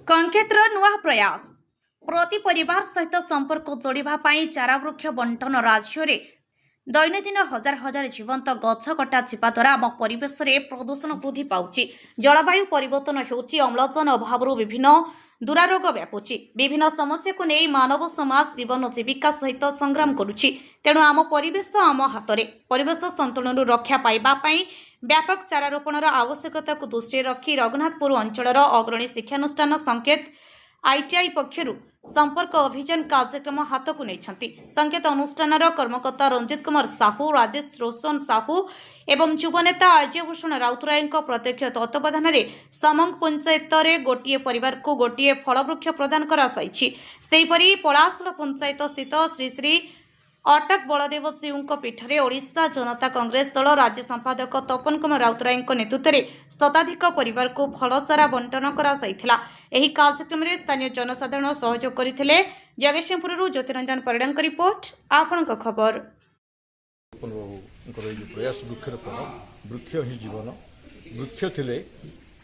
कंकेत्र नुआ प्रयास प्रति परिवार सहित संपर्क जोड़िबा पाई चारा वृक्ष बंटन राज्य में दैनंदिन हजार हजार जीवंत गछ कटा छिपा द्वारा आम परिवेश में प्रदूषण वृद्धि पाउछि। जलवायु परिवर्तन होउछि, अम्लजान अभाव विभिन्न दुरारोग व्यापुछि। विभिन्न समस्या को नहीं मानव समाज जीवन और जीविका सहित संग्राम करुछि। तेणु आम परिवेश आम हाथ में परिवेश संतुलन रक्षा पाइबा पाई व्यापक चारारोपणर आवश्यकता को दृष्टि रखी रघुनाथपुर अंचलर अग्रणी शिक्षानुष्ठान संकेत आईटीआई पक्षरु संपर्क अभियान कार्यक्रम हाथ को नहीं। संकेत अनुष्ठान कर्मकर्ता रंजित कुमार साहू, राजेश रोशन साहू एवं युवनेता आर्यभूषण राउतराय प्रत्यक्ष तत्वावधान में समंग पंचायत में गोटे परिवार को गोटे फलवृक्ष प्रदान कराई। पलासुल पंचायत स्थित श्री श्री अटक बलदेव जीव पीठरे ओडिशा जनता कांग्रेस दल राज्य संपादक तपन कुमार राउतराय नेतृत्व में शताधिक परिवार को फलचारा बंटन कराइथिला। एही कार्यक्रम में स्थानीय जनसाधारण सहयोग करथिले। जगतसिंहपुर ज्योतिरंजन परिडांक रिपोर्ट आपणक खबर। प्रयास वृक्षरोपण वृक्ष ही जीवन वृक्ष थिले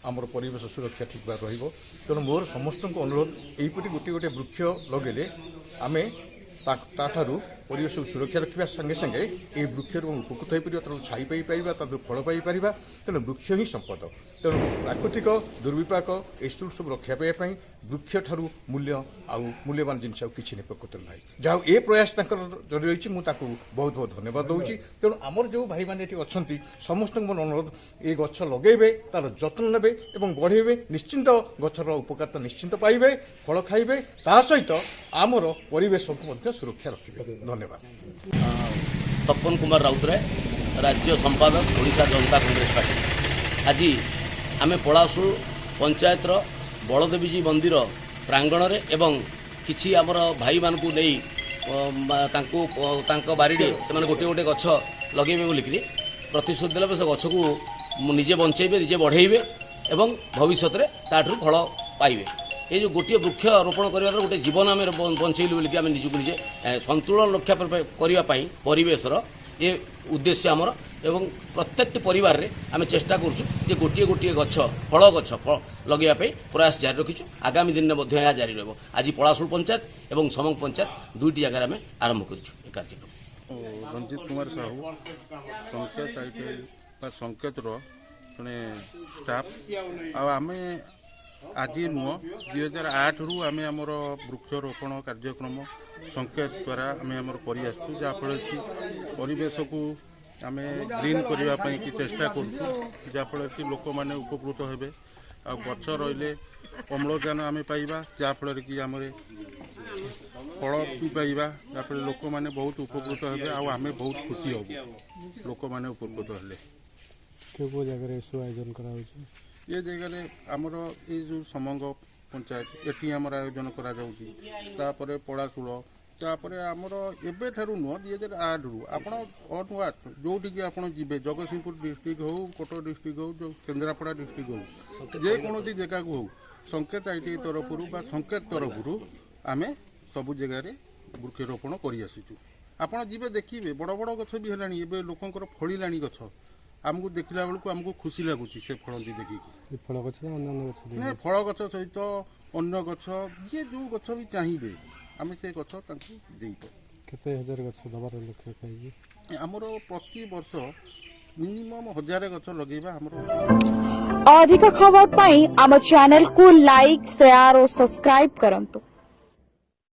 आमर परिवेश सुरक्षा ठीक भाव रहिबो। तेणु मोर समस्त अनुरोध यहीपरि गोटे गोटे वृक्ष लगेले आमे ताठारू परिवेश सुरक्षा रखा संगे संगे ये वृक्ष उपकृत हो पार छाई पाई फल पाई। तेणु वृक्ष ही संपद। तेणु प्राकृतिक दुर्विपाक एसबू सब रक्षा पाई वृक्ष ठारू मूल्य मूल्यवान जिनस किसी नहीं प्रकृत ना जहाँ ये प्रयास जरी रही बहुत बहुत धन्यवाद दूसरी। तेणु आमर जो भाई मैंने अच्छा समस्त मोर अनुरोध ये गछ लगे तार जत्न ने बढ़े निश्चिंत गचर उपकारिता निश्चिंत पाइबे फल खाइबे ता सहित आमर परिवेश को सुरक्षा रखिए। धन्यवाद। तपन कुमार राउतराय, राज्य संपादक ओडिशा जनता कांग्रेस पार्टी। आज आमे पलासुल पंचायतर बलदेवीजी मंदिर प्रांगण में एवं किछि आमर भाई मान को नहीं बारी से गोटे गोटे गछ लगे बोलिकी प्रतिश्रुति देले से गछ को निजे बंचेबे निजे बढ़ेबे एवं भविष्य में ताठू फल पाइबे। ये जो गोटे वृक्ष रोपण करने गोटे जीवन आम बंचेलु बोलिकी आम निजक निजे संतुलन रक्षा करने परिवेशर ये उद्देश्य आमर एवं प्रत्येक परिवार रे आम चेष्टा करुँ गोटे गोटे गछ लगे प्रयास जारी रखीचु। आगामी दिन में जारी रहा। आज पलासुल पंचायत एवं समंग पंचायत दुईटी जगह आम आरंभ कर कार्यक्रम। रंजित कुमार साहू संकेत संकेत जड़े स्टाफ आम आज नुह 2008 रु आम आमर वृक्षरोपण कार्यक्रम संकेत द्वारा आम कर जहाँफल कि परिवेश को आम ग्रीन करने की चेष्टा करूँ जहाँफल कि लोक मैंने उपकृत हे आ गछ रही अम्लजान आम पाइबा जहाँफल कि आम फल भी पाइबा जहाँफल लोक मैंने बहुत उपकृत हे आम बहुत खुशी हूँ लोक मैंने उपकृत हेले। आयोजन करा ये जगह आमर ये जो समंग पंचायत एटी आमर आयोजन करापर पलासुल आमर एबे ठारू नुह 2008 रु आपण अनवाट जोटिकी आप जी जगतसिंहपुर डिस्ट्रिक्ट हो कटक डिस्ट्रिक्ट हो जो केन्द्रापड़ा डिस्ट्रिक्ट हो जेकोसी जगह को हो संकेत आईटीआई तरफ संकेत तरफ आम सबु जगार वृक्षरोपण कर आपड़ जी देखिए बड़ बड़ गछ भी है लोकंर फलिला गछ आमको देखला बेलू आमको खुशी लगुच से फल देखिए फल गछ ना फल गछ सहित अन्य गछ जी जो गछ भी चाहिए आम से गछ केते हजार गछ दबार लक्ष्य खाई आमर प्रति वर्ष मिनिमम 1000 गछ लगेबा आमर। अधिक खबर पाई आम चैनल को लाइक शेयर और सब्सक्राइब करंतु।